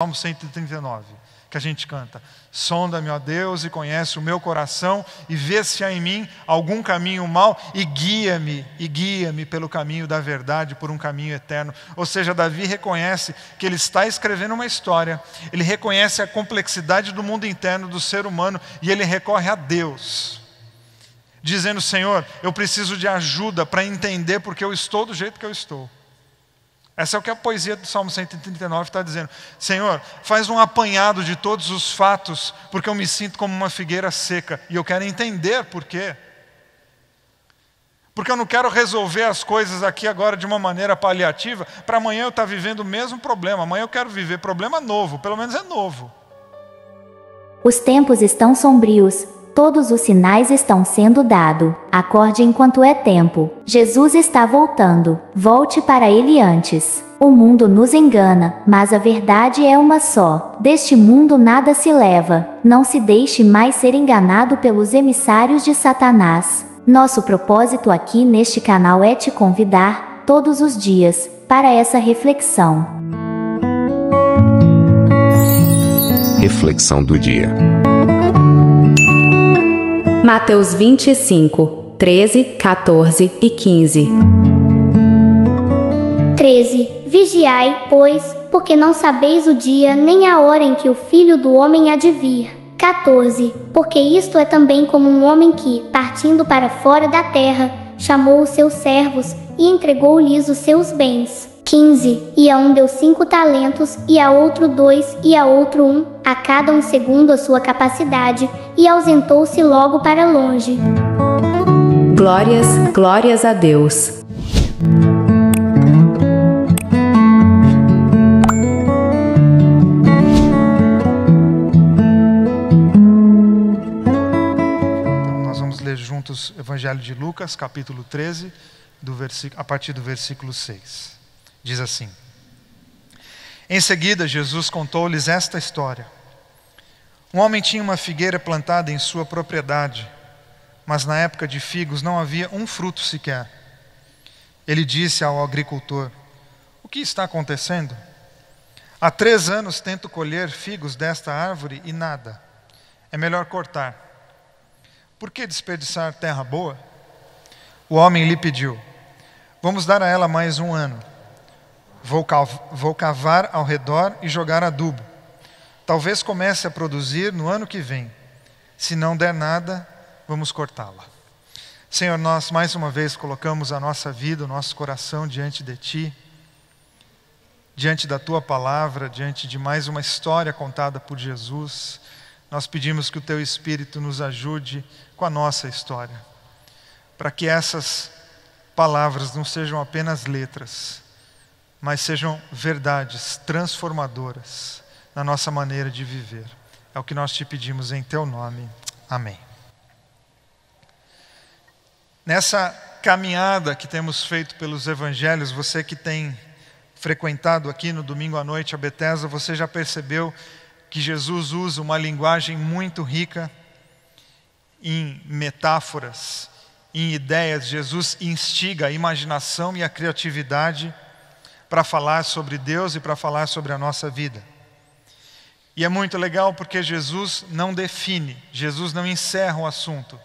Salmo 139, que a gente canta. Sonda-me, ó Deus, e conhece o meu coração, e vê se há em mim algum caminho mau, e guia-me pelo caminho da verdade, por um caminho eterno. Ou seja, Davi reconhece que ele está escrevendo uma história, ele reconhece a complexidade do mundo interno do ser humano, e ele recorre a Deus, dizendo: Senhor, eu preciso de ajuda para entender porque eu estou do jeito que eu estou. Essa é o que a poesia do Salmo 139 está dizendo. Senhor, faz um apanhado de todos os fatos, porque eu me sinto como uma figueira seca, e eu quero entender por quê. Porque eu não quero resolver as coisas aqui agora de uma maneira paliativa, para amanhã eu estar vivendo o mesmo problema. Amanhã eu quero viver problema novo, pelo menos é novo. Os tempos estão sombrios. Todos os sinais estão sendo dados. Acorde enquanto é tempo. Jesus está voltando. Volte para ele antes. O mundo nos engana, mas a verdade é uma só. Deste mundo nada se leva. Não se deixe mais ser enganado pelos emissários de Satanás. Nosso propósito aqui neste canal é te convidar, todos os dias, para essa reflexão. Reflexão do dia. Mateus 25, 13, 14 e 15. 13. Vigiai, pois, porque não sabeis o dia nem a hora em que o Filho do Homem há de vir. 14. Porque isto é também como um homem que, partindo para fora da terra, chamou os seus servos e entregou-lhes os seus bens. 15. E a um deu 5 talentos, e a outro 2, e a outro 1, a cada um segundo a sua capacidade, e ausentou-se logo para longe. Glórias a Deus. Então nós vamos ler juntos o Evangelho de Lucas, capítulo 13, a partir do versículo 6. Diz assim: Em seguida, Jesus contou-lhes esta história. Um homem tinha uma figueira plantada em sua propriedade, mas na época de figos não havia um fruto sequer. Ele disse ao agricultor: O que está acontecendo? Há 3 anos tento colher figos desta árvore e nada. É melhor cortar. Por que desperdiçar terra boa? O homem lhe pediu: Vamos dar a ela mais 1 ano. Vou cavar ao redor e jogar adubo. Talvez comece a produzir no ano que vem. Se não der nada, vamos cortá-la. Senhor, nós mais uma vez colocamos a nossa vida, o nosso coração diante de Ti, diante da Tua palavra, diante de mais uma história contada por Jesus. Nós pedimos que o Teu Espírito nos ajude com a nossa história, para que essas palavras não sejam apenas letras, mas sejam verdades transformadoras na nossa maneira de viver. É o que nós te pedimos em Teu nome. Amém. Nessa caminhada que temos feito pelos evangelhos, você que tem frequentado aqui no domingo à noite a Bethesda, você já percebeu que Jesus usa uma linguagem muito rica em metáforas, em ideias. Jesus instiga a imaginação e a criatividade para falar sobre Deus e para falar sobre a nossa vida. E é muito legal porque Jesus não define, Jesus não encerra o assunto.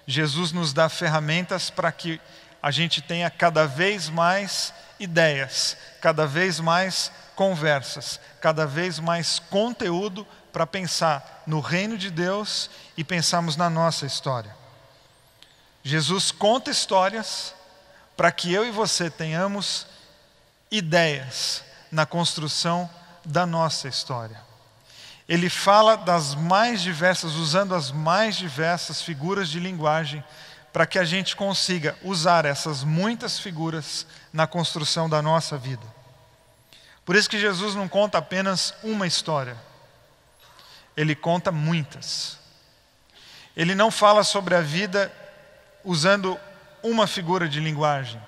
Jesus nos dá ferramentas para que a gente tenha cada vez mais ideias, cada vez mais conversas, cada vez mais conteúdo para pensar no reino de Deus e pensarmos na nossa história. Jesus conta histórias para que eu e você tenhamos ideias na construção da nossa história. Ele fala das mais diversas, usando as mais diversas figuras de linguagem, para que a gente consiga usar essas muitas figuras na construção da nossa vida. Por isso que Jesus não conta apenas uma história, ele conta muitas. Ele não fala sobre a vida usando uma figura de linguagem.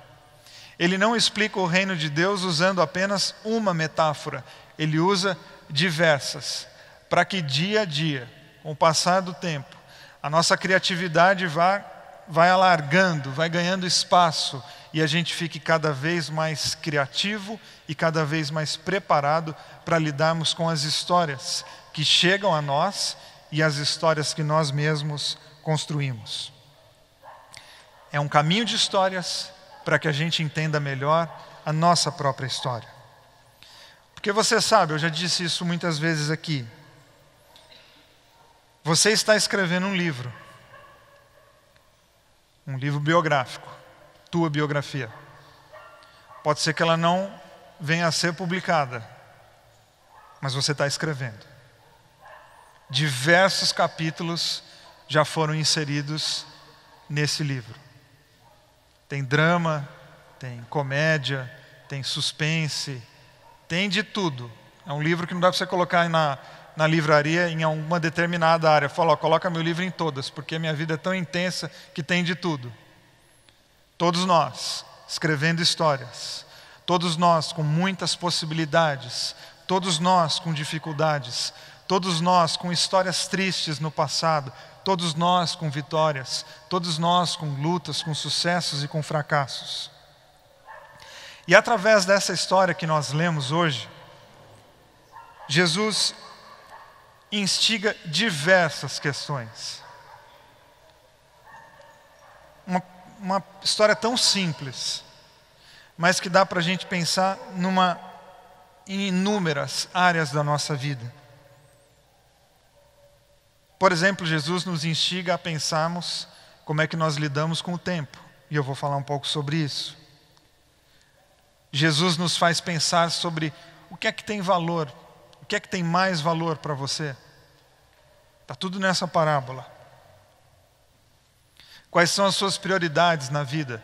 Ele não explica o reino de Deus usando apenas uma metáfora. Ele usa diversas, para que dia a dia, com o passar do tempo, a nossa criatividade vai alargando, vai ganhando espaço, e a gente fique cada vez mais criativo e cada vez mais preparado para lidarmos com as histórias que chegam a nós e as histórias que nós mesmos construímos. É um caminho de histórias para que a gente entenda melhor a nossa própria história. Porque você sabe, eu já disse isso muitas vezes aqui, você está escrevendo um livro biográfico, tua biografia. Pode ser que ela não venha a ser publicada, mas você está escrevendo. Diversos capítulos já foram inseridos nesse livro. Tem drama, tem comédia, tem suspense, tem de tudo. É um livro que não dá para você colocar na livraria em alguma determinada área. Fala, coloca meu livro em todas, porque minha vida é tão intensa que tem de tudo. Todos nós escrevendo histórias, todos nós com muitas possibilidades, todos nós com dificuldades, todos nós com histórias tristes no passado, todos nós com vitórias, todos nós com lutas, com sucessos e com fracassos. E através dessa história que nós lemos hoje, Jesus instiga diversas questões. Uma história tão simples, mas que dá para a gente pensar em inúmeras áreas da nossa vida. Por exemplo, Jesus nos instiga a pensarmos como é que nós lidamos com o tempo, e eu vou falar um pouco sobre isso. Jesus nos faz pensar sobre o que é que tem valor, o que é que tem mais valor para você. Está tudo nessa parábola. Quais são as suas prioridades na vida?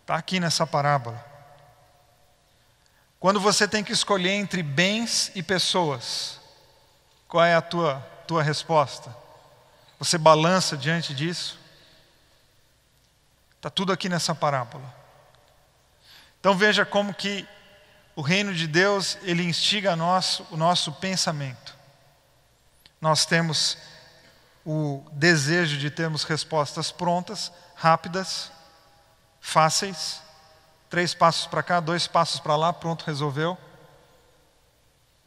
Está aqui nessa parábola. Quando você tem que escolher entre bens e pessoas, qual é a tua resposta? Você balança diante disso? Está tudo aqui nessa parábola. Então veja como que o reino de Deus, ele instiga o nosso pensamento. Nós temos o desejo de termos respostas prontas, rápidas, fáceis. 3 passos para cá, 2 passos para lá, pronto, resolveu.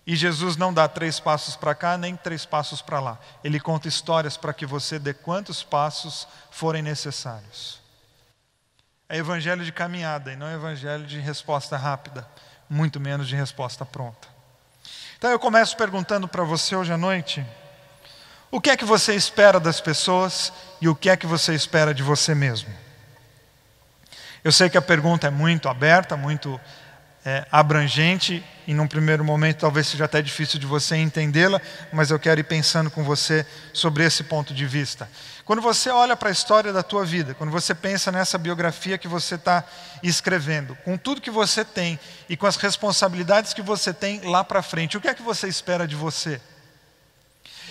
E Jesus não dá 3 passos para cá, nem 3 passos para lá. Ele conta histórias para que você dê quantos passos forem necessários. É evangelho de caminhada e não é evangelho de resposta rápida, muito menos de resposta pronta. Então eu começo perguntando para você hoje à noite, o que é que você espera das pessoas e o que é que você espera de você mesmo? Eu sei que a pergunta é muito aberta, muito abrangente, e num primeiro momento talvez seja até difícil de você entendê-la, mas eu quero ir pensando com você sobre esse ponto de vista. Quando você olha para a história da tua vida, quando você pensa nessa biografia que você está escrevendo, com tudo que você tem e com as responsabilidades que você tem lá para frente, o que é que você espera de você?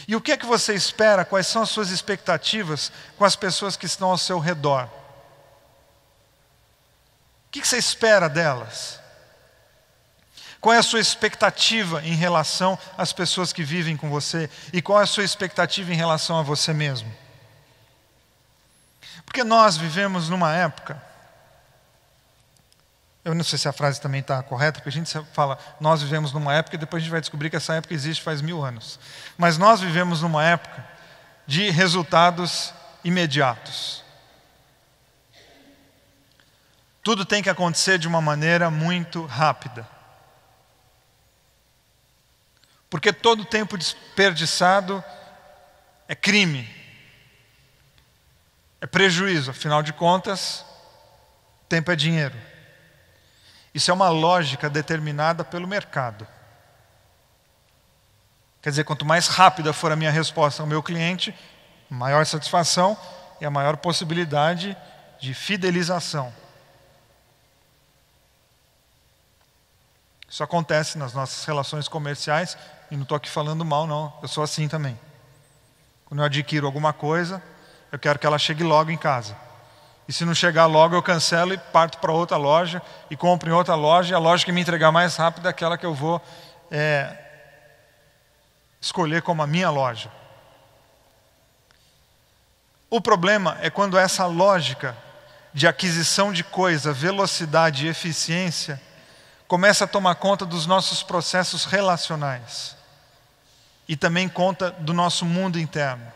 E o que é que você espera, quais são as suas expectativas com as pessoas que estão ao seu redor? O que você espera delas? Qual é a sua expectativa em relação às pessoas que vivem com você? E qual é a sua expectativa em relação a você mesmo? Porque nós vivemos numa época, eu não sei se a frase também está correta, porque a gente fala, nós vivemos numa época e depois a gente vai descobrir que essa época existe faz 1000 anos. Mas nós vivemos numa época de resultados imediatos. Tudo tem que acontecer de uma maneira muito rápida. Porque todo tempo desperdiçado é crime, é prejuízo, afinal de contas, tempo é dinheiro. Isso é uma lógica determinada pelo mercado. Quer dizer, quanto mais rápida for a minha resposta ao meu cliente, maior satisfação e a maior possibilidade de fidelização. Isso acontece nas nossas relações comerciais, e não estou aqui falando mal não, eu sou assim também. Quando eu adquiro alguma coisa, eu quero que ela chegue logo em casa. E se não chegar logo, eu cancelo e parto para outra loja, e compro em outra loja, e a loja que me entregar mais rápido é aquela que eu vou escolher como a minha loja. O problema é quando essa lógica de aquisição de coisa, velocidade e eficiência, começa a tomar conta dos nossos processos relacionais e também conta do nosso mundo interno.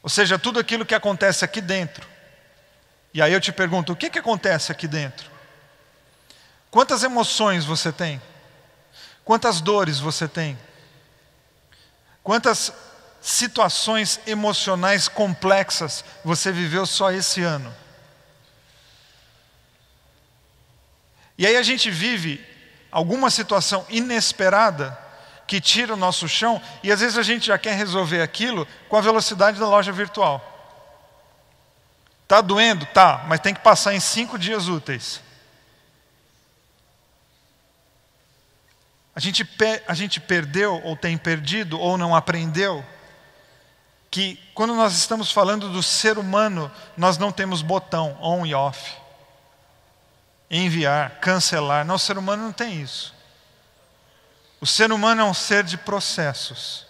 Ou seja, tudo aquilo que acontece aqui dentro. E aí eu te pergunto, o que acontece aqui dentro? Quantas emoções você tem? Quantas dores você tem? Quantas situações emocionais complexas você viveu só esse ano? E aí a gente vive alguma situação inesperada que tira o nosso chão e às vezes a gente já quer resolver aquilo com a velocidade da loja virtual. Tá doendo? Tá, mas tem que passar em 5 dias úteis. A gente perdeu ou tem perdido ou não aprendeu que quando nós estamos falando do ser humano, nós não temos botão on e off. Enviar, cancelar. Não, o ser humano não tem isso. O ser humano é um ser de processos.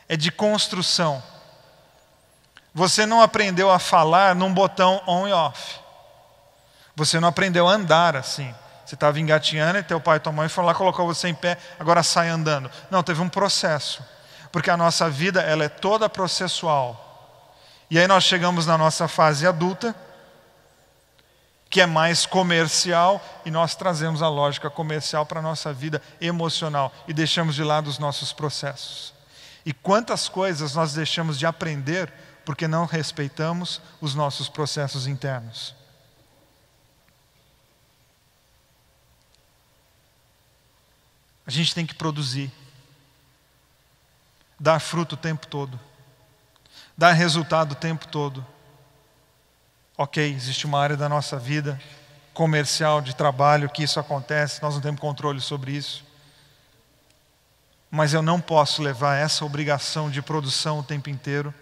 É de construção. Você não aprendeu a falar num botão on e off. Você não aprendeu a andar assim. Você estava engatinhando e teu pai e tua mãe foram lá, colocou você em pé, agora sai andando. Não, teve um processo. Porque a nossa vida, ela é toda processual. E aí nós chegamos na nossa fase adulta, que é mais comercial, e nós trazemos a lógica comercial para a nossa vida emocional e deixamos de lado os nossos processos. E quantas coisas nós deixamos de aprender porque não respeitamos os nossos processos internos. A gente tem que produzir, dar fruto o tempo todo, dar resultado o tempo todo. Ok, existe uma área da nossa vida comercial, de trabalho, que isso acontece, nós não temos controle sobre isso. Mas eu não posso levar essa obrigação de produção o tempo inteiro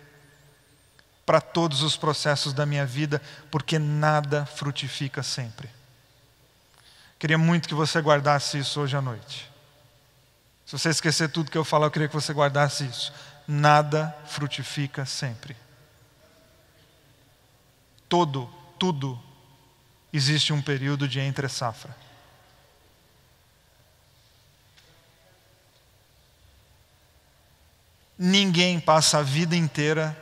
para todos os processos da minha vida, porque nada frutifica sempre. Queria muito que você guardasse isso hoje à noite. Se você esquecer tudo que eu falar, eu queria que você guardasse isso. Nada frutifica sempre. Tudo existe um período de entre-safra. Ninguém passa a vida inteira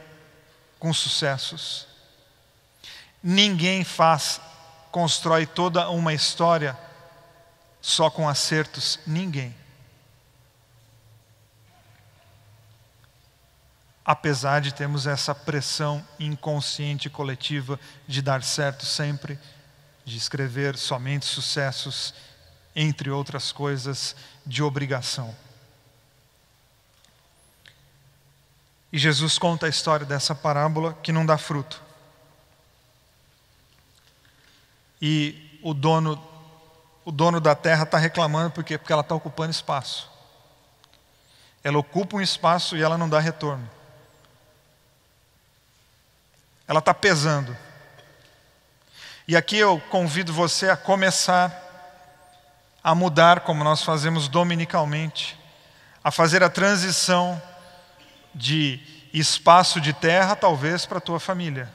com sucessos. Ninguém constrói toda uma história só com acertos. Ninguém. Apesar de termos essa pressão inconsciente e coletiva de dar certo sempre, de escrever somente sucessos, entre outras coisas, de obrigação. E Jesus conta a história dessa parábola que não dá fruto. E o dono da terra está reclamando porque ela está ocupando espaço. Ela ocupa um espaço e ela não dá retorno. Ela está pesando. E aqui eu convido você a começar a mudar, como nós fazemos dominicalmente, a fazer a transição de espaço de terra, talvez, para a tua família.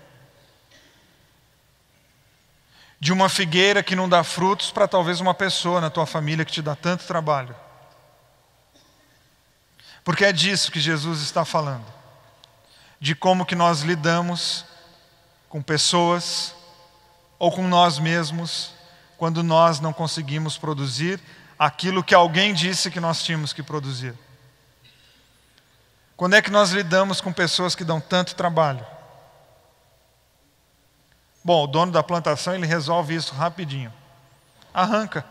De uma figueira que não dá frutos para talvez uma pessoa na tua família que te dá tanto trabalho. Porque é disso que Jesus está falando. De como que nós lidamos com pessoas ou com nós mesmos quando nós não conseguimos produzir aquilo que alguém disse que nós tínhamos que produzir. Quando é que nós lidamos com pessoas que dão tanto trabalho? Bom, o dono da plantação, ele resolve isso rapidinho. Arranca.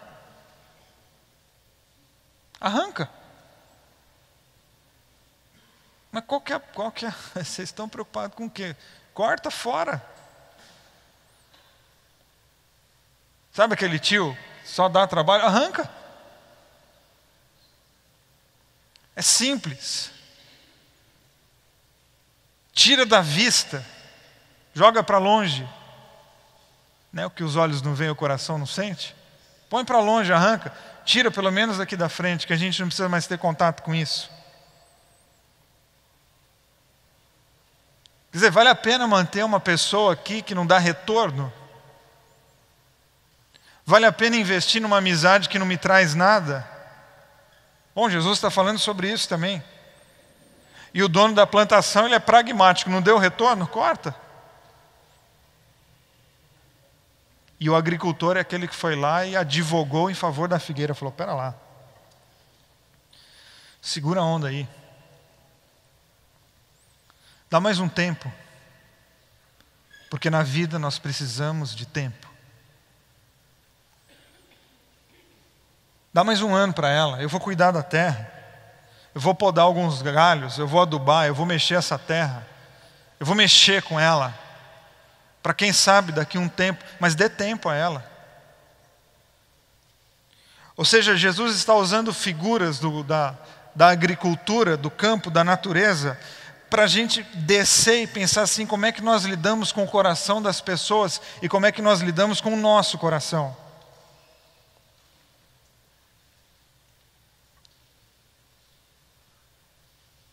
Mas qual que é? Vocês estão preocupados com o quê? Corta fora. Sabe aquele tio só dá trabalho? Arranca. É simples. Tira da vista. Joga para longe. Né? O que os olhos não veem, o coração não sente. Põe para longe, arranca. Tira pelo menos daqui da frente, que a gente não precisa mais ter contato com isso. Quer dizer, vale a pena manter uma pessoa aqui que não dá retorno? Vale a pena investir numa amizade que não me traz nada? Bom, Jesus está falando sobre isso também. E o dono da plantação, ele é pragmático, não deu retorno? Corta. E o agricultor é aquele que foi lá e advogou em favor da figueira. Falou, pera lá, segura a onda aí. Dá mais um tempo. Porque na vida nós precisamos de tempo. Dá mais um ano para ela, eu vou cuidar da terra. Eu vou podar alguns galhos, eu vou adubar, eu vou mexer essa terra. Eu vou mexer com ela. Para quem sabe daqui a um tempo, mas dê tempo a ela. Ou seja, Jesus está usando figuras da agricultura, do campo, da natureza, para a gente descer e pensar assim, como é que nós lidamos com o coração das pessoas e como é que nós lidamos com o nosso coração.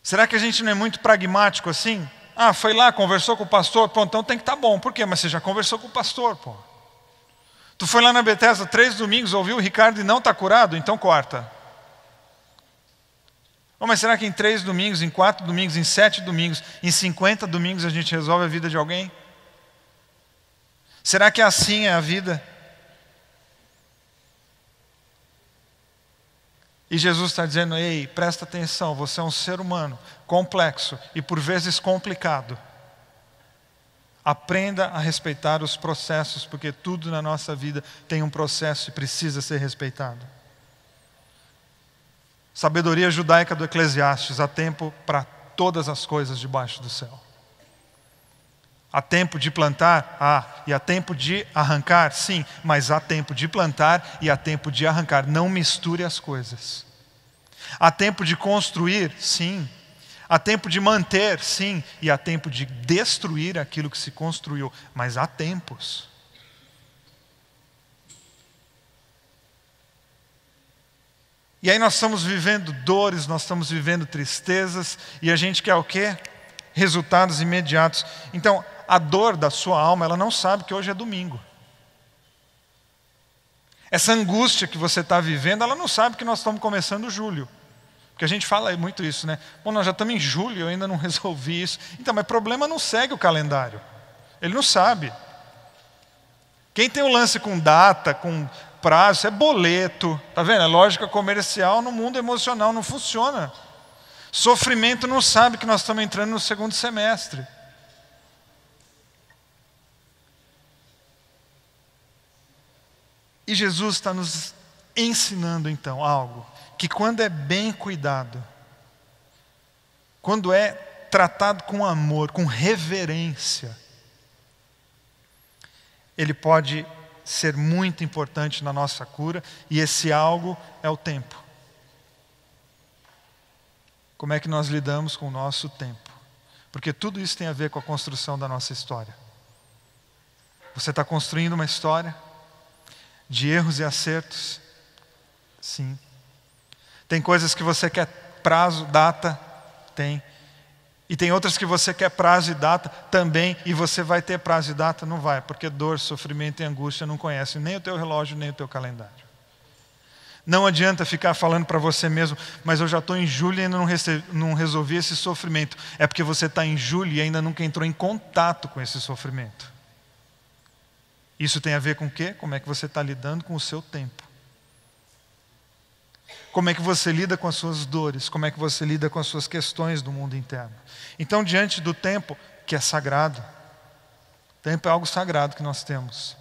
Será que a gente não é muito pragmático assim? Ah, foi lá, conversou com o pastor, pronto, então tem que estar bom. Por quê? Mas você já conversou com o pastor, pô. Tu foi lá na Bethesda 3 domingos, ouviu o Ricardo e não está curado? Então corta. Oh, mas será que em 3 domingos, em 4 domingos, em 7 domingos, em 50 domingos a gente resolve a vida de alguém? Será que assim é a vida? E Jesus está dizendo, ei, presta atenção, você é um ser humano complexo e por vezes complicado. Aprenda a respeitar os processos, porque tudo na nossa vida tem um processo e precisa ser respeitado. Sabedoria judaica do Eclesiastes, há tempo para todas as coisas debaixo do céu. Há tempo de plantar? Há. E há tempo de arrancar? Sim. Mas há tempo de plantar e há tempo de arrancar. Não misture as coisas. Há tempo de construir? Sim. Há tempo de manter? Sim. E há tempo de destruir aquilo que se construiu. Mas há tempos. E aí nós estamos vivendo dores, nós estamos vivendo tristezas, e a gente quer o quê? Resultados imediatos. Então, a dor da sua alma, ela não sabe que hoje é domingo. Essa angústia que você está vivendo, ela não sabe que nós estamos começando julho. Porque a gente fala muito isso, né? Bom, nós já estamos em julho, eu ainda não resolvi isso. Então, mas problema não segue o calendário. Ele não sabe. Quem tem o lance com data, com prazo, isso é boleto. Está vendo? A lógica comercial no mundo emocional não funciona. Sofrimento não sabe que nós estamos entrando no segundo semestre. E Jesus está nos ensinando então algo, que quando é bem cuidado, quando é tratado com amor, com reverência, ele pode ser muito importante na nossa cura, e esse algo é o tempo. Como é que nós lidamos com o nosso tempo? Porque tudo isso tem a ver com a construção da nossa história. Você está construindo uma história de erros e acertos? Sim. Tem coisas que você quer prazo, data? Tem. E tem outras que você quer prazo e data? Também. E você vai ter prazo e data? Não vai, porque dor, sofrimento e angústia não conhecem nem o teu relógio, nem o teu calendário. Não adianta ficar falando para você mesmo, mas eu já estou em julho e ainda não resolvi esse sofrimento. É porque você está em julho e ainda nunca entrou em contato com esse sofrimento. Isso tem a ver com o quê? Como é que você está lidando com o seu tempo? Como é que você lida com as suas dores? Como é que você lida com as suas questões do mundo interno? Então, diante do tempo, que é sagrado, o tempo é algo sagrado que nós temos.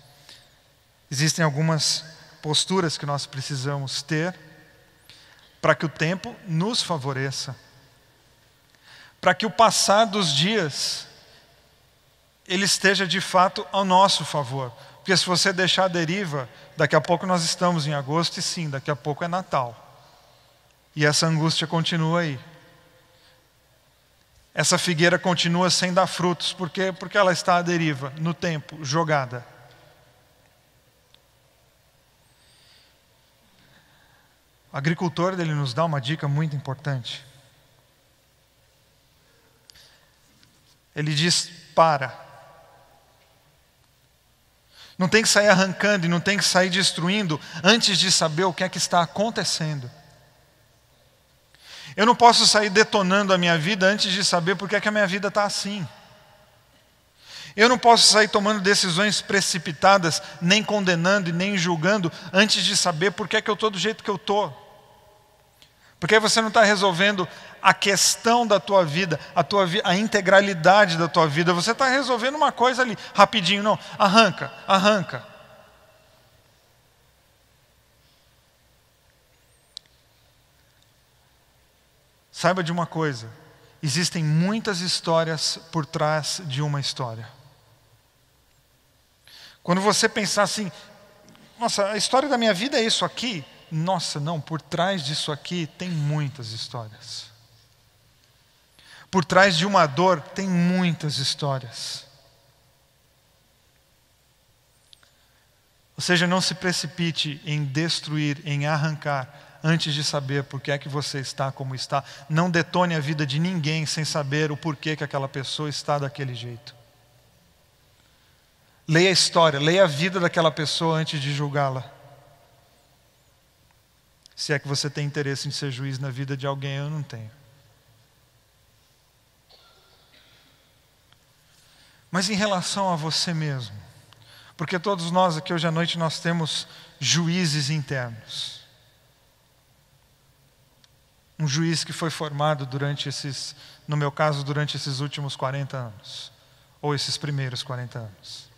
Existem algumas posturas que nós precisamos ter para que o tempo nos favoreça. Para que o passar dos dias, ele esteja de fato ao nosso favor. Porque se você deixar a deriva, daqui a pouco nós estamos em agosto e sim, daqui a pouco é Natal. E essa angústia continua aí. Essa figueira continua sem dar frutos. Por quê? Porque ela está à deriva, no tempo, jogada. O agricultor, ele nos dá uma dica muito importante. Ele diz: para. Não tem que sair arrancando e não tem que sair destruindo antes de saber o que é que está acontecendo. Eu não posso sair detonando a minha vida antes de saber por que é que a minha vida está assim. Eu não posso sair tomando decisões precipitadas, nem condenando e nem julgando, antes de saber por que é que eu estou do jeito que eu estou. Porque aí você não está resolvendo a questão da tua vida, a integralidade da tua vida. Você está resolvendo uma coisa ali, rapidinho. Não, arranca. Saiba de uma coisa, existem muitas histórias por trás de uma história. Quando você pensar assim, nossa, a história da minha vida é isso aqui. Nossa, não, por trás disso aqui tem muitas histórias. Por trás de uma dor tem muitas histórias. Ou seja, não se precipite em destruir, em arrancar, antes de saber por que é que você está como está. Não detone a vida de ninguém sem saber o porquê que aquela pessoa está daquele jeito. Leia a história, leia a vida daquela pessoa antes de julgá-la. Se é que você tem interesse em ser juiz na vida de alguém, eu não tenho. Mas em relação a você mesmo, porque todos nós aqui hoje à noite nós temos juízes internos. Um juiz que foi formado no meu caso, durante esses últimos 40 anos. Ou esses primeiros 40 anos.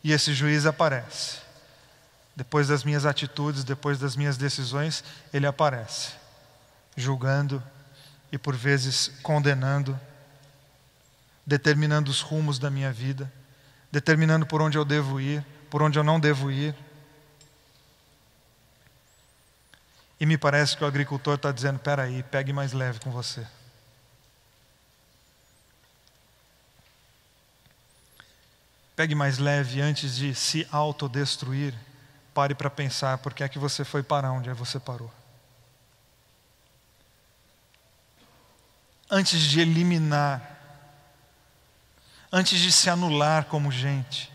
E esse juiz aparece. Depois das minhas atitudes, depois das minhas decisões, ele aparece. Julgando e por vezes condenando. Determinando os rumos da minha vida. Determinando por onde eu devo ir, por onde eu não devo ir. E me parece que o agricultor está dizendo: espera aí, pegue mais leve com você. Pegue mais leve antes de se autodestruir. Pare para pensar por que é que você foi parar onde você parou. Antes de eliminar, antes de se anular como gente,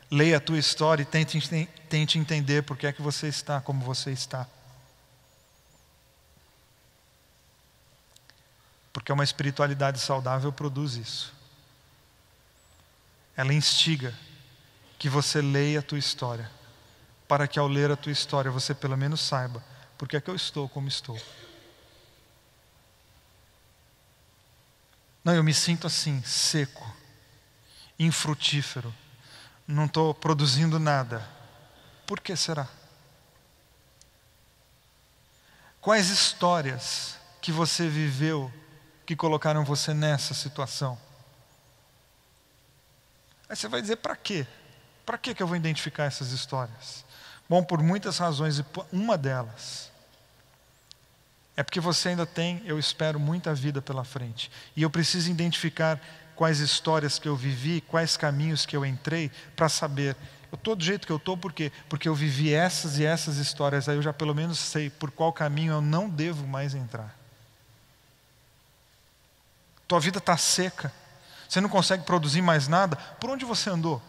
leia a tua história e tente entender por que é que você está como você está. Porque uma espiritualidade saudável produz isso. Ela instiga que você leia a tua história, para que ao ler a tua história você pelo menos saiba por que é que eu estou como estou. Não, eu me sinto assim, seco, infrutífero, não estou produzindo nada. Por que será? Quais histórias que você viveu que colocaram você nessa situação? Aí você vai dizer: para quê? Para que eu vou identificar essas histórias? Bom, por muitas razões, e uma delas é porque você ainda tem, eu espero, muita vida pela frente. E eu preciso identificar quais histórias que eu vivi, quais caminhos que eu entrei, para saber, eu estou do jeito que eu estou, por quê? Porque eu vivi essas e essas histórias, aí eu já pelo menos sei por qual caminho eu não devo mais entrar. Tua vida está seca. Você não consegue produzir mais nada. Por onde você andou?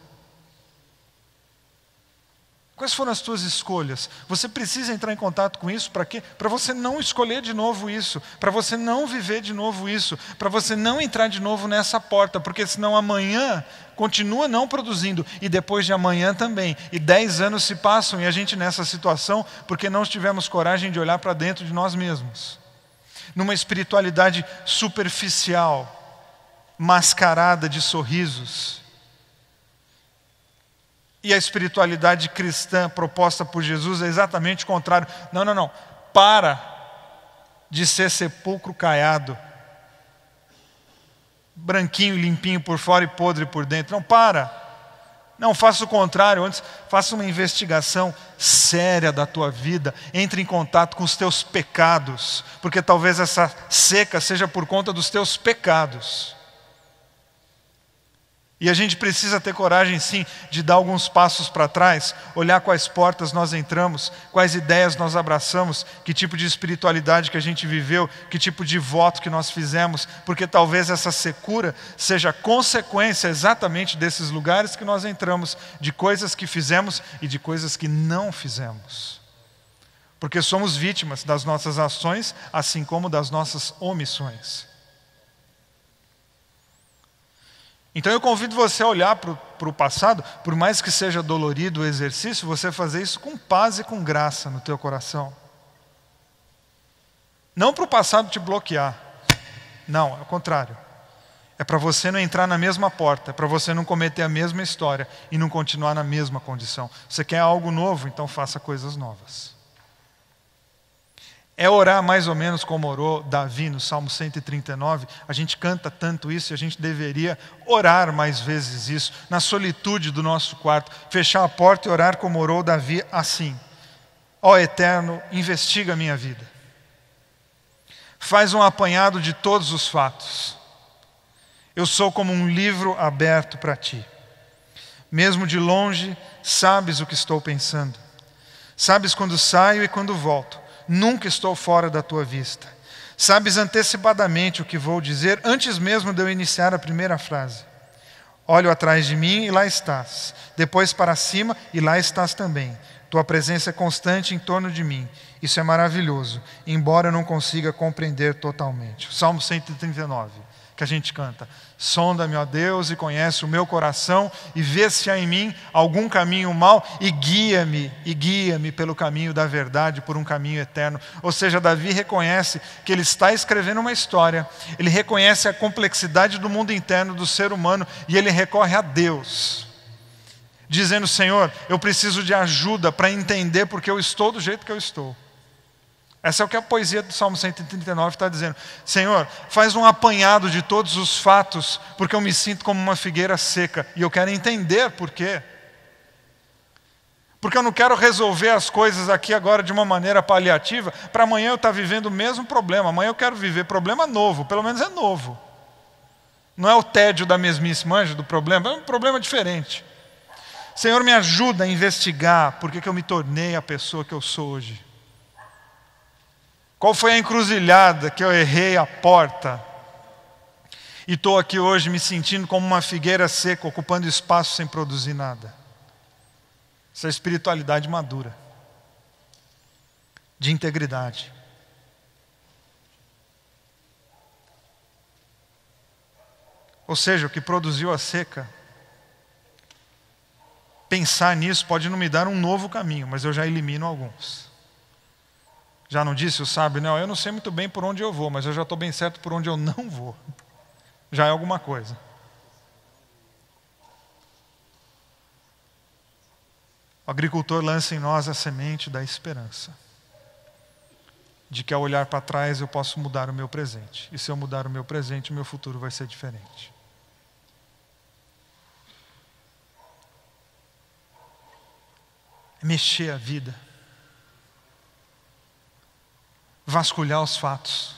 Quais foram as tuas escolhas? Você precisa entrar em contato com isso para quê? Para você não escolher de novo isso. Para você não viver de novo isso. Para você não entrar de novo nessa porta. Porque senão amanhã continua não produzindo. E depois de amanhã também. E 10 anos se passam e a gente nessa situação porque não tivemos coragem de olhar para dentro de nós mesmos. Numa espiritualidade superficial, mascarada de sorrisos. E a espiritualidade cristã proposta por Jesus é exatamente o contrário. Não. Para de ser sepulcro caiado. Branquinho, limpinho por fora e podre por dentro. Não, para. Não, faça o contrário. Antes, faça uma investigação séria da tua vida. Entre em contato com os teus pecados. Porque talvez essa seca seja por conta dos teus pecados. E a gente precisa ter coragem, sim, de dar alguns passos para trás, olhar quais portas nós entramos, quais ideias nós abraçamos, que tipo de espiritualidade que a gente viveu, que tipo de voto que nós fizemos, porque talvez essa secura seja consequência exatamente desses lugares que nós entramos, de coisas que fizemos e de coisas que não fizemos. Porque somos vítimas das nossas ações, assim como das nossas omissões. Então eu convido você a olhar para o passado, por mais que seja dolorido o exercício, você fazer isso com paz e com graça no teu coração. Não para o passado te bloquear. Não, é o contrário. É para você não entrar na mesma porta, é para você não cometer a mesma história e não continuar na mesma condição. Você quer algo novo, então faça coisas novas. É orar mais ou menos como orou Davi no Salmo 139. A gente canta tanto isso e a gente deveria orar mais vezes isso, na solitude do nosso quarto, fechar a porta e orar como orou Davi assim: ó Eterno, investiga a minha vida. Faz um apanhado de todos os fatos. Eu sou como um livro aberto para ti. Mesmo de longe, sabes o que estou pensando. Sabes quando saio e quando volto. Nunca estou fora da tua vista. Sabes antecipadamente o que vou dizer, antes mesmo de eu iniciar a primeira frase. Olho atrás de mim e lá estás. Depois para cima e lá estás também. Tua presença é constante em torno de mim. Isso é maravilhoso, embora eu não consiga compreender totalmente. O Salmo 139, que a gente canta. Sonda-me, ó Deus, e conhece o meu coração, e vê se há em mim algum caminho mau, e guia-me pelo caminho da verdade, por um caminho eterno. Ou seja, Davi reconhece que ele está escrevendo uma história, ele reconhece a complexidade do mundo interno do ser humano, e ele recorre a Deus, dizendo: Senhor, eu preciso de ajuda para entender porque eu estou do jeito que eu estou. Essa é o que a poesia do Salmo 139 está dizendo. Senhor, faz um apanhado de todos os fatos, porque eu me sinto como uma figueira seca, e eu quero entender por quê. Porque eu não quero resolver as coisas aqui agora de uma maneira paliativa, para amanhã eu estar vivendo o mesmo problema. Amanhã eu quero viver problema novo, pelo menos é novo. Não é o tédio da mesmice, manja, do problema, é um problema diferente. Senhor, me ajuda a investigar por que eu me tornei a pessoa que eu sou hoje. Qual foi a encruzilhada que eu errei a porta? E estou aqui hoje me sentindo como uma figueira seca, ocupando espaço sem produzir nada. Essa é a espiritualidade madura, de integridade. Ou seja, o que produziu a seca, pensar nisso pode não me dar um novo caminho, mas eu já elimino alguns. Já não disse o sábio, não, eu não sei muito bem por onde eu vou, mas eu já estou bem certo por onde eu não vou. Já é alguma coisa. O agricultor lança em nós a semente da esperança, de que ao olhar para trás eu posso mudar o meu presente. E se eu mudar o meu presente, o meu futuro vai ser diferente. É mexer a vida. Vasculhar os fatos.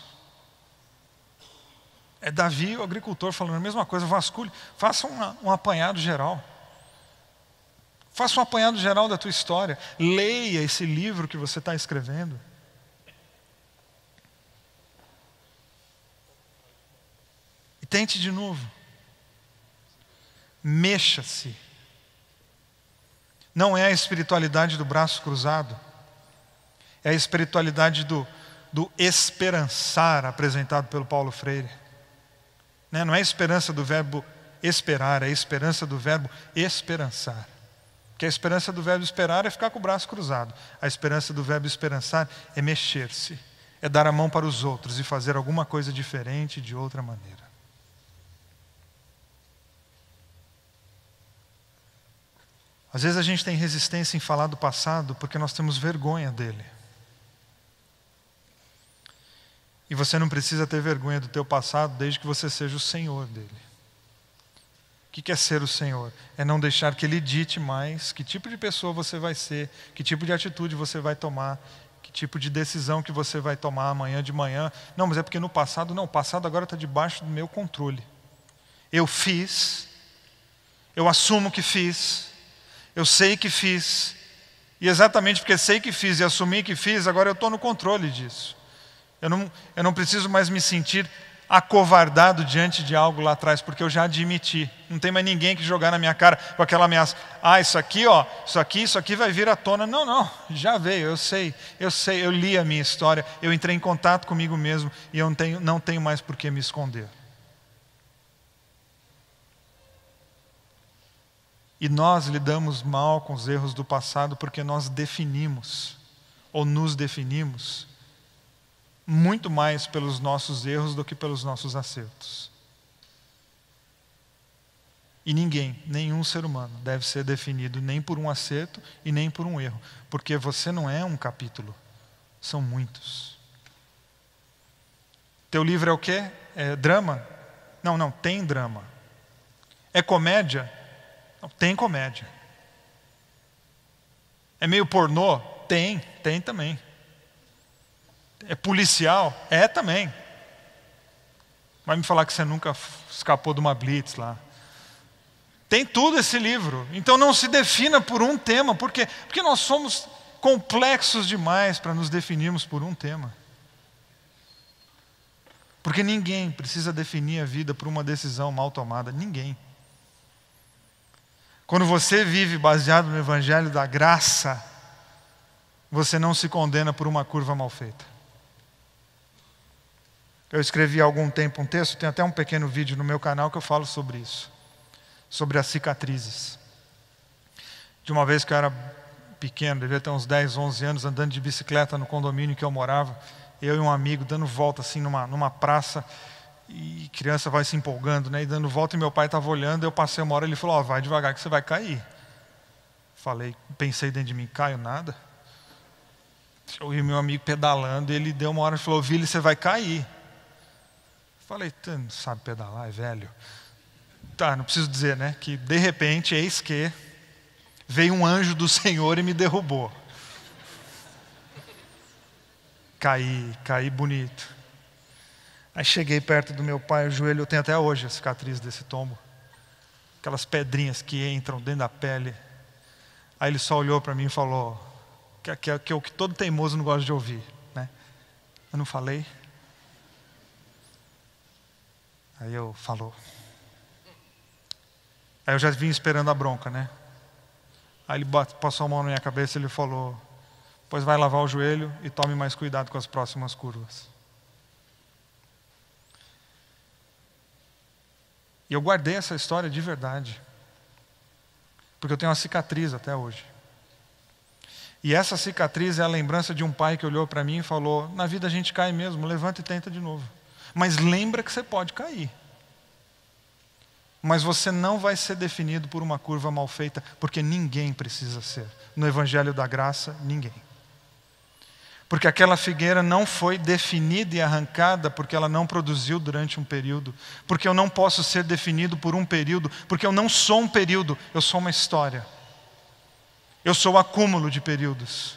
É Davi, o agricultor, falando a mesma coisa. Vasculhe, faça um apanhado geral. Faça um apanhado geral da tua história. Leia esse livro que você está escrevendo. E tente de novo. Mexa-se. Não é a espiritualidade do braço cruzado. É a espiritualidade do esperançar, apresentado pelo Paulo Freire. Não é a esperança do verbo esperar, é a esperança do verbo esperançar. Porque a esperança do verbo esperar é ficar com o braço cruzado. A esperança do verbo esperançar é mexer-se, é dar a mão para os outros e fazer alguma coisa diferente de outra maneira. Às vezes a gente tem resistência em falar do passado porque nós temos vergonha dele. E você não precisa ter vergonha do teu passado desde que você seja o Senhor dele. O que é ser o Senhor? É não deixar que Ele dite mais que tipo de pessoa você vai ser, que tipo de atitude você vai tomar, que tipo de decisão que você vai tomar amanhã de manhã. Não, mas é porque no passado, não, o passado agora está debaixo do meu controle. Eu fiz, Eu assumo que fiz, eu sei que fiz, e exatamente porque sei que fiz e assumi que fiz, agora eu estou no controle disso. Eu não preciso mais me sentir acovardado diante de algo lá atrás, porque eu já admiti. Não tem mais ninguém que jogar na minha cara com aquela ameaça. Isso aqui, ó, isso aqui vai vir à tona. Não, já veio, eu sei, eu li a minha história, eu entrei em contato comigo mesmo e eu não tenho mais por que me esconder. E nós lidamos mal com os erros do passado porque nós definimos, ou nos definimos, muito mais pelos nossos erros do que pelos nossos acertos. E nenhum ser humano deve ser definido nem por um acerto e nem por um erro, porque você não é um capítulo, são muitos. Teu livro é o quê? É drama? Não, tem drama. É comédia? Não, tem comédia. É meio pornô? Tem também. É policial? É também. Vai me falar que você nunca escapou de uma blitz lá. Tem tudo esse livro. Então não se defina por um tema. Por quê? Porque nós somos complexos demais para nos definirmos por um tema. Porque ninguém precisa definir a vida por uma decisão mal tomada. Ninguém. Quando você vive baseado no Evangelho da graça, você não se condena por uma curva mal feita. Eu escrevi há algum tempo um texto, tem até um pequeno vídeo no meu canal que eu falo sobre isso. Sobre as cicatrizes. De uma vez que eu era pequeno, devia ter uns 10, 11 anos, andando de bicicleta no condomínio que eu morava, eu e um amigo dando volta assim numa praça, e criança vai se empolgando, né? E dando volta, e meu pai estava olhando, eu passei uma hora, ele falou, vai devagar que você vai cair. Pensei dentro de mim, caio nada. Eu e meu amigo pedalando, ele deu uma hora e falou, Vili, você vai cair. Falei, tu não sabe pedalar, é velho. Tá, não preciso dizer, né? Que de repente, eis que veio um anjo do Senhor e me derrubou. Caí bonito. Aí cheguei perto do meu pai, o joelho, eu tenho até hoje a cicatriz desse tombo. Aquelas pedrinhas que entram dentro da pele. Aí ele só olhou para mim e falou, que é o que todo teimoso não gosta de ouvir, né? Eu não falei. Aí eu falou. Aí eu já vim esperando a bronca, né? Aí ele passou a mão na minha cabeça e ele falou, pois vai lavar o joelho e tome mais cuidado com as próximas curvas. E eu guardei essa história de verdade. Porque eu tenho uma cicatriz até hoje. E essa cicatriz é a lembrança de um pai que olhou para mim e falou, na vida a gente cai mesmo, levanta e tenta de novo. Mas lembra que você pode cair. Mas você não vai ser definido por uma curva mal feita, porque ninguém precisa ser. No Evangelho da Graça, ninguém. Porque aquela figueira não foi definida e arrancada porque ela não produziu durante um período. Porque eu não posso ser definido por um período, porque eu não sou um período, eu sou uma história. Eu sou o acúmulo de períodos.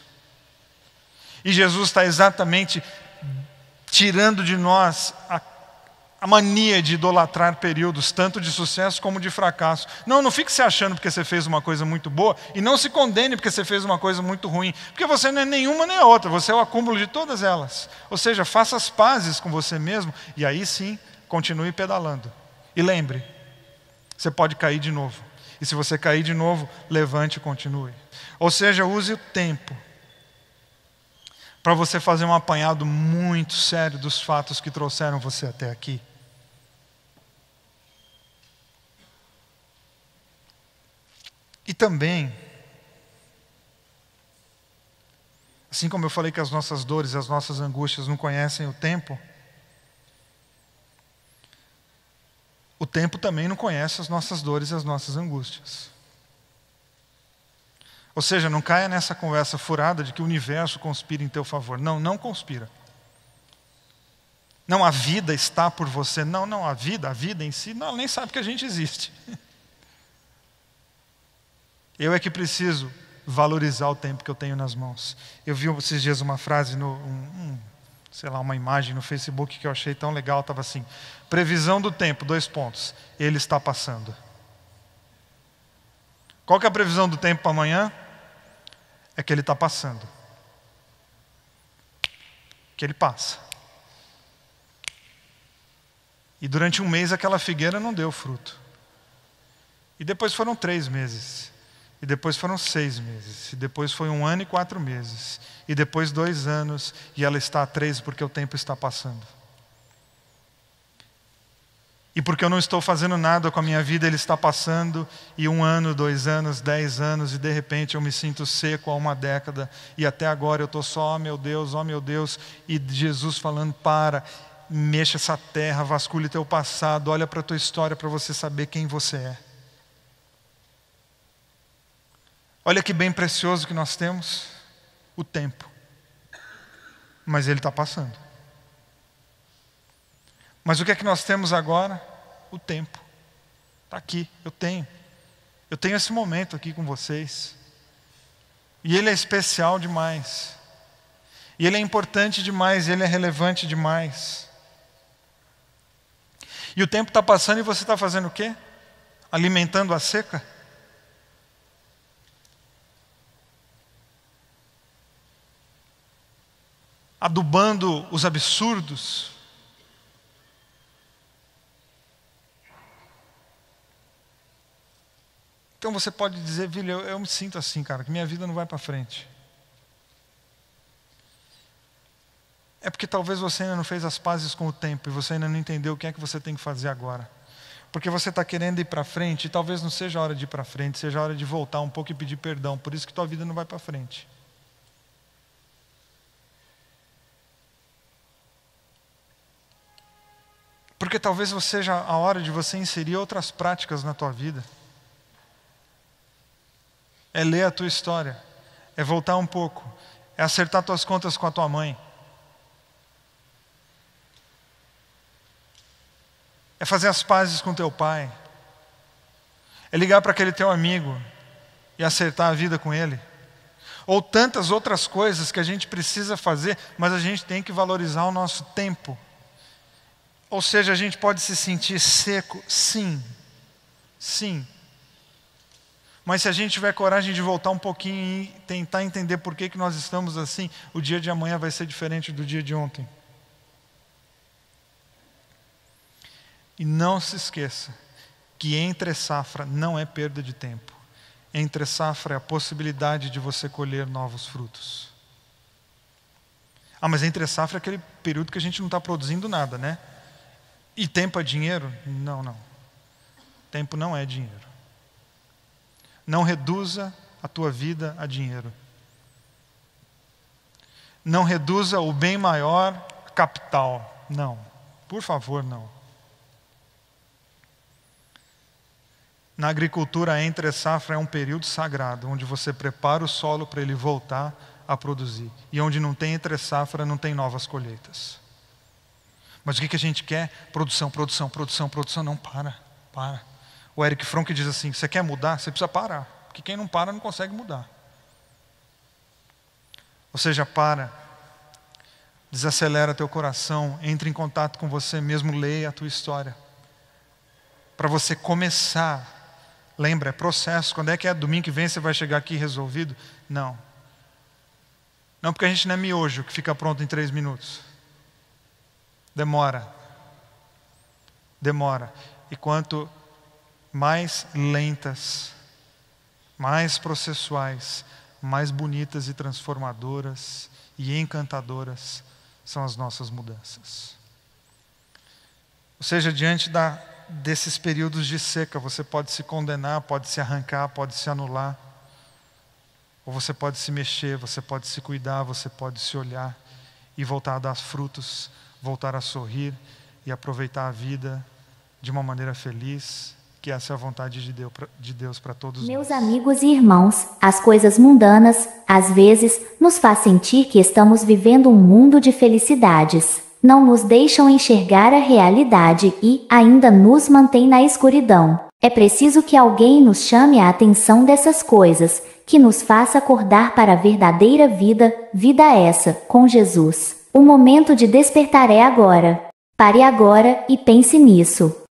E Jesus está exatamente tirando de nós a mania de idolatrar períodos, tanto de sucesso como de fracasso. Não fique se achando porque você fez uma coisa muito boa, e não se condene porque você fez uma coisa muito ruim, porque você não é nenhuma nem a outra, você é o acúmulo de todas elas. Ou seja, faça as pazes com você mesmo, e aí sim, continue pedalando. E lembre, você pode cair de novo. E se você cair de novo, levante e continue. Ou seja, use o tempo para você fazer um apanhado muito sério dos fatos que trouxeram você até aqui. E também, assim como eu falei que as nossas dores e as nossas angústias não conhecem o tempo também não conhece as nossas dores e as nossas angústias. Ou seja, não caia nessa conversa furada de que o universo conspira em teu favor. Não conspira. Não, a vida está por você. Não, a vida em si, não, ela nem sabe que a gente existe. Eu é que preciso valorizar o tempo que eu tenho nas mãos. Eu vi esses dias uma frase, uma imagem no Facebook que eu achei tão legal, estava assim, previsão do tempo, 2 pontos, ele está passando. Qual que é a previsão do tempo para amanhã? É que ele está passando. Que ele passa. E durante um mês aquela figueira não deu fruto. E depois foram 3 meses. E depois foram 6 meses. E depois foi 1 ano e 4 meses. E depois 2 anos. E ela está a 3 porque o tempo está passando. E porque eu não estou fazendo nada com a minha vida, ele está passando. E 1 ano, 2 anos, 10 anos. E de repente eu me sinto seco há 1 década. E até agora eu estou só, oh meu Deus, oh meu Deus. E Jesus falando, para, mexa essa terra, vasculhe teu passado. Olha para a tua história para você saber quem você é. Olha que bem precioso que nós temos, o tempo. Mas ele está passando. Mas o que é que nós temos agora? O tempo. Está aqui, eu tenho. Eu tenho esse momento aqui com vocês. E ele é especial demais. E ele é importante demais, e ele é relevante demais. E o tempo está passando e você está fazendo o quê? Alimentando a seca? Adubando os absurdos? Então você pode dizer, Vili, eu me sinto assim, cara, que minha vida não vai para frente. É porque talvez você ainda não fez as pazes com o tempo e você ainda não entendeu o que é que você tem que fazer agora. Porque você está querendo ir para frente e talvez não seja a hora de ir para frente, seja a hora de voltar um pouco e pedir perdão. Por isso que tua vida não vai para frente. Porque talvez seja a hora de você inserir outras práticas na tua vida. É ler a tua história, é voltar um pouco, é acertar tuas contas com a tua mãe. É fazer as pazes com teu pai. É ligar para aquele teu amigo e acertar a vida com ele. Ou tantas outras coisas que a gente precisa fazer, mas a gente tem que valorizar o nosso tempo. Ou seja, a gente pode se sentir seco, sim. Sim. Mas se a gente tiver coragem de voltar um pouquinho e tentar entender por que nós estamos assim, o dia de amanhã vai ser diferente do dia de ontem. E não se esqueça que entre safra não é perda de tempo. Entre safra é a possibilidade de você colher novos frutos. Ah, mas entre safra é aquele período que a gente não está produzindo nada, né? E tempo é dinheiro? Não, não. Tempo não é dinheiro. Não reduza a tua vida a dinheiro. Não reduza o bem maior a capital. Não. Por favor, não. Na agricultura, a entre safra é um período sagrado, onde você prepara o solo para ele voltar a produzir. E onde não tem entre safra, não tem novas colheitas. Mas o que a gente quer? Produção, produção, produção, produção. Não, para. O Eric Fromm diz assim, você quer mudar? Você precisa parar. Porque quem não para não consegue mudar. Ou seja, para. Desacelera teu coração. Entre em contato com você mesmo. Leia a tua história. Para você começar. Lembra, é processo. Quando é que é? Domingo que vem você vai chegar aqui resolvido? Não. Não, porque a gente não é miojo que fica pronto em 3 minutos. Demora. E quanto mais lentas, mais processuais, mais bonitas e transformadoras e encantadoras são as nossas mudanças. Ou seja, diante desses períodos de seca, você pode se condenar, pode se arrancar, pode se anular. Ou você pode se mexer, você pode se cuidar, você pode se olhar e voltar a dar frutos, voltar a sorrir e aproveitar a vida de uma maneira feliz, que essa é a vontade de Deus para todos nós. Meus amigos e irmãos, as coisas mundanas, às vezes, nos faz sentir que estamos vivendo um mundo de felicidades. Não nos deixam enxergar a realidade e ainda nos mantém na escuridão. É preciso que alguém nos chame a atenção dessas coisas, que nos faça acordar para a verdadeira vida essa, com Jesus. O momento de despertar é agora. Pare agora e pense nisso.